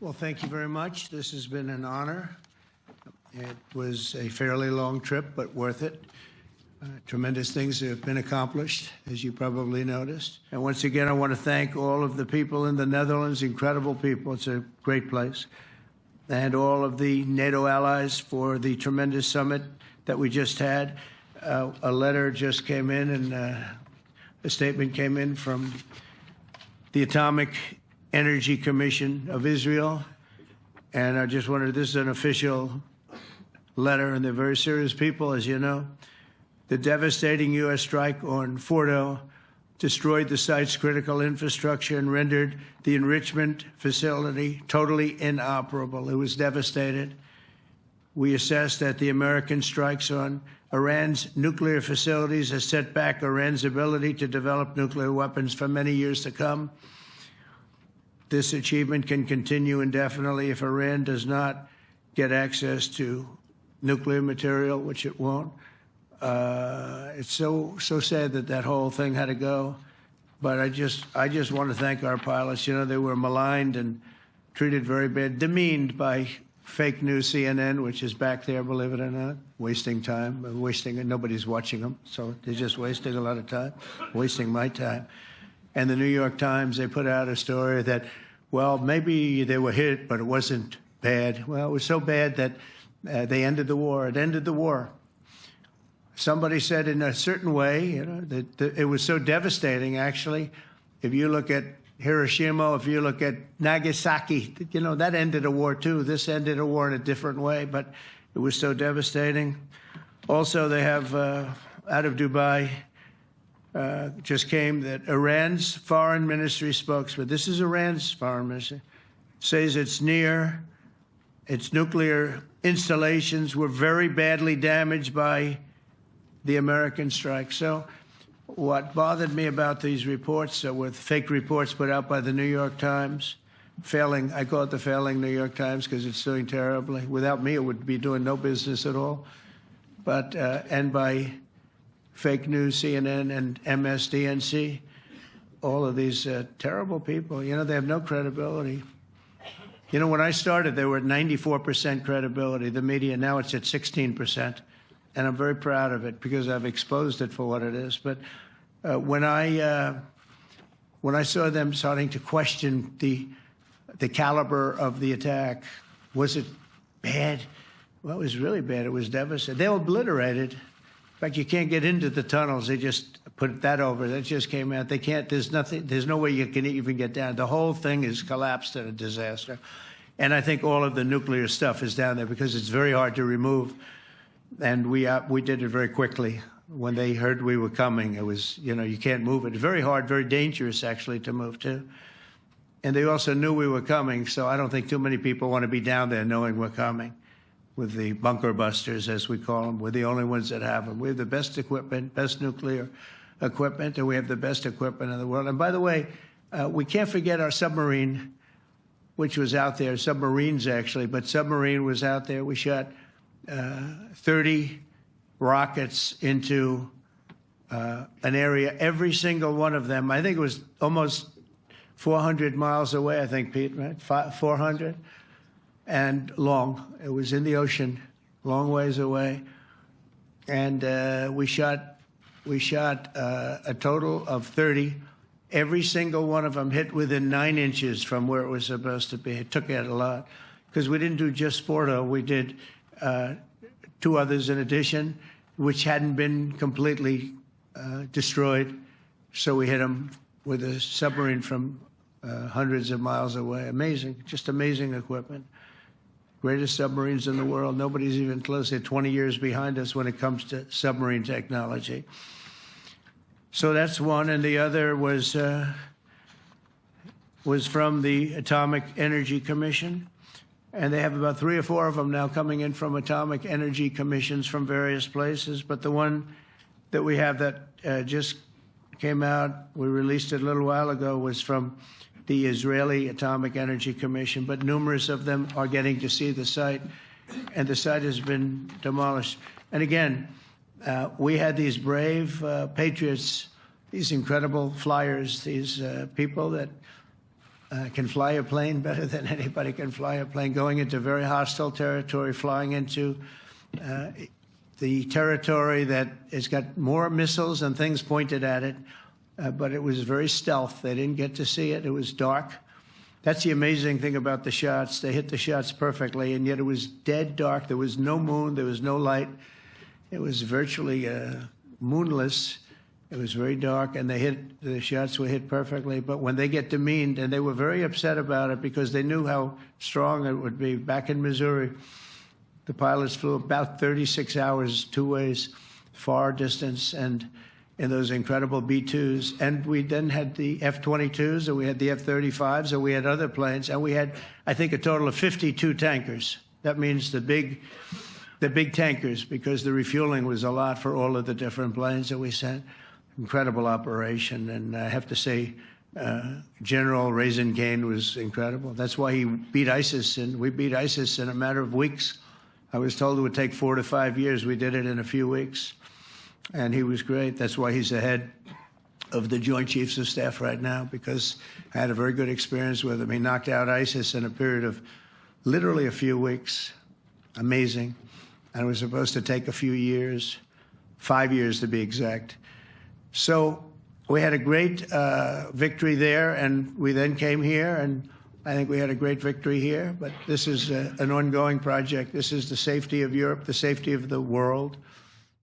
Well, thank you very much. This has been an honor. It was a fairly long trip, but worth it. Tremendous things have been accomplished, as you probably noticed. And once again, I want to thank all of the people in the Netherlands, incredible people. It's a great place. And all of the NATO allies for the tremendous summit that we just had. A letter just came in, and a statement came in from the Atomic Energy Commission of Israel. And I just wanted, this is an official letter, and they're very serious people, as you know. The devastating U.S. strike on Fordo destroyed the site's critical infrastructure and rendered the enrichment facility totally inoperable. It was devastated. We assess that the American strikes on Iran's nuclear facilities has set back Iran's ability to develop nuclear weapons for many years to come. This achievement can continue indefinitely if Iran does not get access to nuclear material, which it won't. It's so sad that that whole thing had to go. But I just want to thank our pilots. You know, they were maligned and treated very bad, demeaned by fake news CNN, which is back there, believe it or not, wasting time, nobody's watching them, so they're just wasting a lot of time, wasting my time. And the New York Times, they put out a story that, well, maybe they were hit, but it wasn't bad. Well, it was so bad that they ended the war. It ended the war. Somebody said in a certain way, you know, that it was so devastating, actually. If you look at Hiroshima, if you look at Nagasaki, you know, that ended a war too. This ended a war in a different way, but it was so devastating. Also, they have, out of Dubai, just came that Iran's foreign ministry spokesman, this is Iran's foreign ministry, says its nuclear installations were very badly damaged by the American strike. So what bothered me about these reports with fake reports put out by the New York Times, failing, I call it the failing New York Times because it's doing terribly. Without me, it would be doing no business at all. But, and by fake news, CNN and MSDNC, all of these terrible people, you know, they have no credibility. You know, when I started, they were at 94% credibility, the media. Now it's at 16%. And I'm very proud of it because I've exposed it for what it is. But when I saw them starting to question the caliber of the attack, was it bad? Well, it was really bad. It was devastating. They were obliterated. In fact, you can't get into the tunnels. They just put that over. That just came out. They can't. There's nothing. There's no way you can even get down. The whole thing is collapsed in a disaster. And I think all of the nuclear stuff is down there because it's very hard to remove. And we did it very quickly. When they heard we were coming, it was, you know, you can't move it. It's very hard, very dangerous, actually, to move to. And they also knew we were coming, so I don't think too many people want to be down there knowing we're coming with the bunker busters, as we call them. We're the only ones that have them. We have the best equipment, best nuclear equipment, and we have the best equipment in the world. And by the way, we can't forget our submarine, which was out there, submarines, actually, but submarine was out there. We shot 30 rockets into an area, every single one of them. I think it was almost 400 miles away, I think, Pete, right? 400? And long. It was in the ocean, long ways away. And we shot a total of 30. Every single one of them hit within 9 inches from where it was supposed to be. It took out a lot. Because we didn't do just Fordo. We did 2 others in addition, which hadn't been completely destroyed. So we hit them with a submarine from hundreds of miles away. Amazing, just amazing equipment. Greatest submarines in the world. Nobody's even close. They're 20 years behind us when it comes to submarine technology. So that's one, and the other was from the Atomic Energy Commission. And they have about 3 or 4 of them now coming in from atomic energy commissions from various places. But the one that we have that just came out, we released it a little while ago, was from the Israeli Atomic Energy Commission. But numerous of them are getting to see the site, and the site has been demolished. And again, we had these brave patriots, these incredible flyers, these people that can fly a plane better than anybody can fly a plane, going into very hostile territory, flying into the territory that has got more missiles and things pointed at it, but it was very stealth. They didn't get to see it. It was dark. That's the amazing thing about the shots. They hit the shots perfectly, and yet it was dead dark. There was no moon. There was no light. It was virtually moonless. It was very dark, and the shots were hit perfectly. But when they get demeaned, and they were very upset about it because they knew how strong it would be. Back in Missouri, the pilots flew about 36 hours, two ways, far distance, and in those incredible B-2s. And we then had the F-22s, and we had the F-35s, and we had other planes, and we had, I think, a total of 52 tankers. That means the big tankers, because the refueling was a lot for all of the different planes that we sent. Incredible operation, and I have to say, General Raisin Cain was incredible. That's why he beat ISIS, and we beat ISIS in a matter of weeks. I was told it would take 4 to 5 years. We did it in a few weeks, and he was great. That's why he's the head of the Joint Chiefs of Staff right now, because I had a very good experience with him. He knocked out ISIS in a period of literally a few weeks. Amazing. And it was supposed to take a few years, 5 years to be exact. So we had a great victory there, and we then came here, and I think we had a great victory here. But this is an ongoing project. This is the safety of Europe, the safety of the world.